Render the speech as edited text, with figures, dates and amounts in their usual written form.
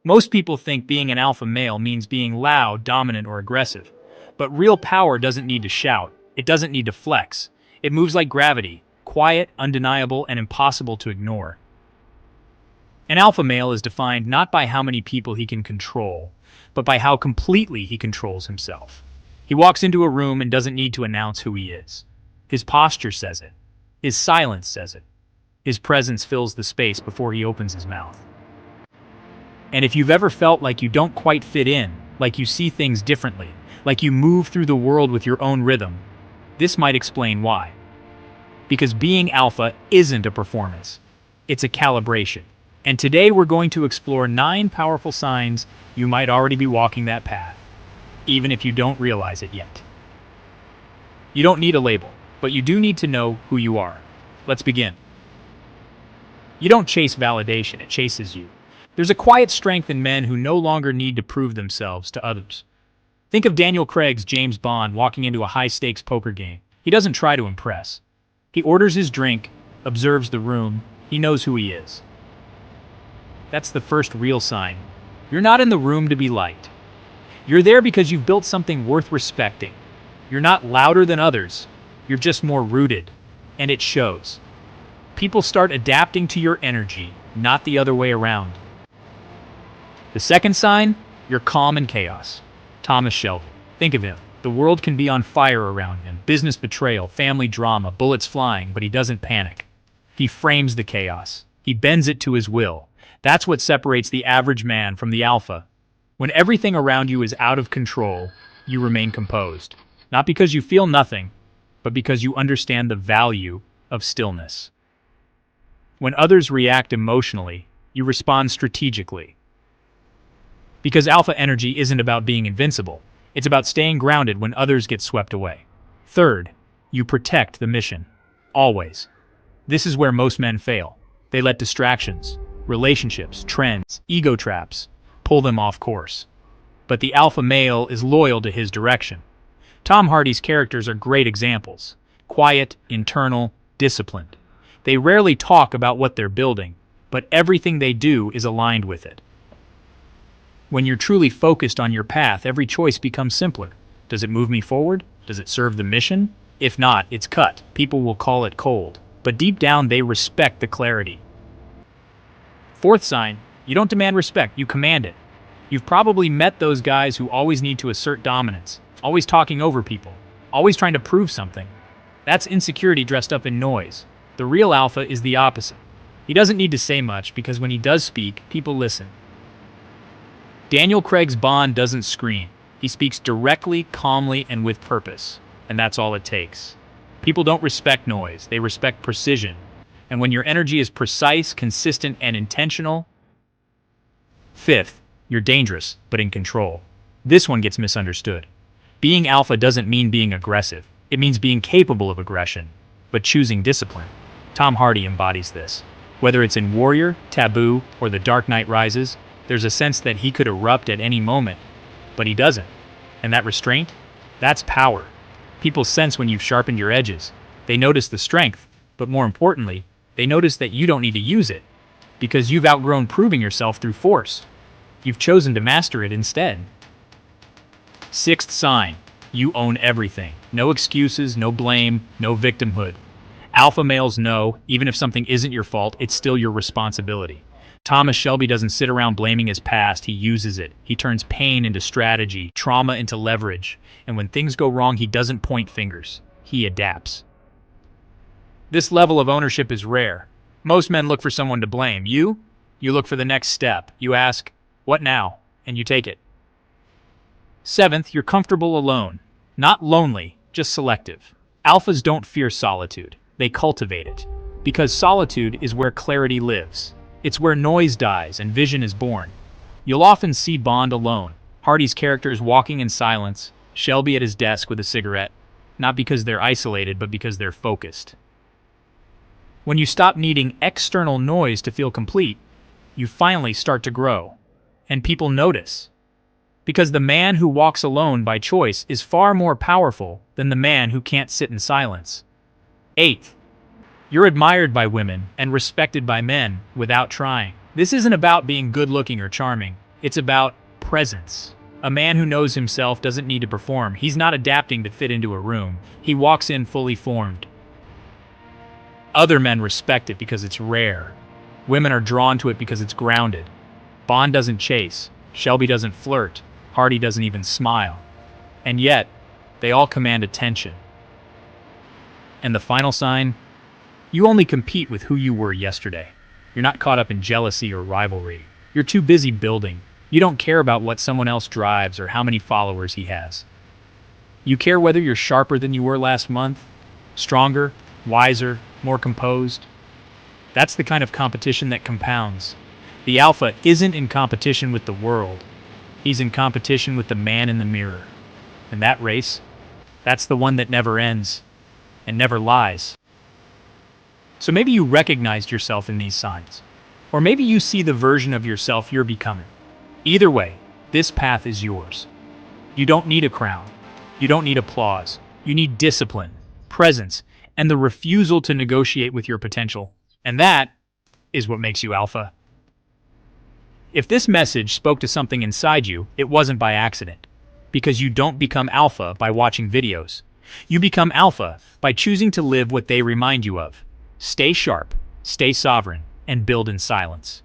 Most people think being an alpha male means being loud, dominant, or aggressive. But real power doesn't need to shout. It doesn't need to flex. It moves like gravity, quiet, undeniable, and impossible to ignore. An alpha male is defined not by how many people he can control, but by how completely he controls himself. He walks into a room and doesn't need to announce who he is. His posture says it. His silence says it. His presence fills the space before he opens his mouth. And if you've ever felt like you don't quite fit in, like you see things differently, like you move through the world with your own rhythm, this might explain why. Because being alpha isn't a performance. It's a calibration. And today we're going to explore 9 powerful signs you might already be walking that path, even if you don't realize it yet. You don't need a label, but you do need to know who you are. Let's begin. You don't chase validation, it chases you. There's a quiet strength in men who no longer need to prove themselves to others. Think of Daniel Craig's James Bond walking into a high-stakes poker game. He doesn't try to impress. He orders his drink, observes the room, he knows who he is. That's the first real sign. You're not in the room to be liked. You're there because you've built something worth respecting. You're not louder than others. You're just more rooted. And it shows. People start adapting to your energy, not the other way around. The second sign, you're calm in chaos. Thomas Shelby. Think of him. The world can be on fire around him. Business betrayal, family drama, bullets flying, but he doesn't panic. He frames the chaos. He bends it to his will. That's what separates the average man from the alpha. When everything around you is out of control, you remain composed. Not because you feel nothing, but because you understand the value of stillness. When others react emotionally, you respond strategically. Because alpha energy isn't about being invincible. It's about staying grounded when others get swept away. Third, you protect the mission. Always. This is where most men fail. They let distractions, relationships, trends, ego traps pull them off course. But the alpha male is loyal to his direction. Tom Hardy's characters are great examples. Quiet, internal, disciplined. They rarely talk about what they're building, but everything they do is aligned with it. When you're truly focused on your path, every choice becomes simpler. Does it move me forward? Does it serve the mission? If not, it's cut. People will call it cold. But deep down, they respect the clarity. Fourth sign, you don't demand respect, you command it. You've probably met those guys who always need to assert dominance, always talking over people, always trying to prove something. That's insecurity dressed up in noise. The real alpha is the opposite. He doesn't need to say much because when he does speak, people listen. Daniel Craig's Bond doesn't scream. He speaks directly, calmly, and with purpose. And that's all it takes. People don't respect noise, they respect precision. And when your energy is precise, consistent, and intentional. Fifth, you're dangerous, but in control. This one gets misunderstood. Being alpha doesn't mean being aggressive. It means being capable of aggression, but choosing discipline. Tom Hardy embodies this. Whether it's in Warrior, Taboo, or The Dark Knight Rises, there's a sense that he could erupt at any moment, but he doesn't. And that restraint? That's power. People sense when you've sharpened your edges. They notice the strength, but more importantly, they notice that you don't need to use it, because you've outgrown proving yourself through force. You've chosen to master it instead. Sixth sign, you own everything. No excuses, no blame, no victimhood. Alpha males know, even if something isn't your fault, it's still your responsibility. Thomas Shelby doesn't sit around blaming his past, he uses it. He turns pain into strategy, trauma into leverage, and when things go wrong, he doesn't point fingers. He adapts. This level of ownership is rare. Most men look for someone to blame. You look for the next step. You ask, what now? And you take it. Seventh, you're comfortable alone. Not lonely, just selective. Alphas don't fear solitude. They cultivate it. Because solitude is where clarity lives. It's where noise dies and vision is born. You'll often see Bond alone. Hardy's characters walking in silence, Shelby at his desk with a cigarette. Not because they're isolated, but because they're focused. When you stop needing external noise to feel complete, you finally start to grow. And people notice. Because the man who walks alone by choice is far more powerful than the man who can't sit in silence. Eighth, you're admired by women and respected by men without trying. This isn't about being good-looking or charming. It's about presence. A man who knows himself doesn't need to perform. He's not adapting to fit into a room. He walks in fully formed. Other men respect it because it's rare. Women are drawn to it because it's grounded. Bond doesn't chase. Shelby doesn't flirt. Hardy doesn't even smile. And yet, they all command attention. And the final sign? You only compete with who you were yesterday. You're not caught up in jealousy or rivalry. You're too busy building. You don't care about what someone else drives or how many followers he has. You care whether you're sharper than you were last month, stronger, wiser, more composed. That's the kind of competition that compounds. The alpha isn't in competition with the world. He's in competition with the man in the mirror. And that race, that's the one that never ends and never lies. So maybe you recognized yourself in these signs. Or maybe you see the version of yourself you're becoming. Either way, this path is yours. You don't need a crown. You don't need applause. You need discipline, presence, and the refusal to negotiate with your potential. And that is what makes you alpha. If this message spoke to something inside you, it wasn't by accident. Because you don't become alpha by watching videos. You become alpha by choosing to live what they remind you of. Stay sharp, stay sovereign, and build in silence.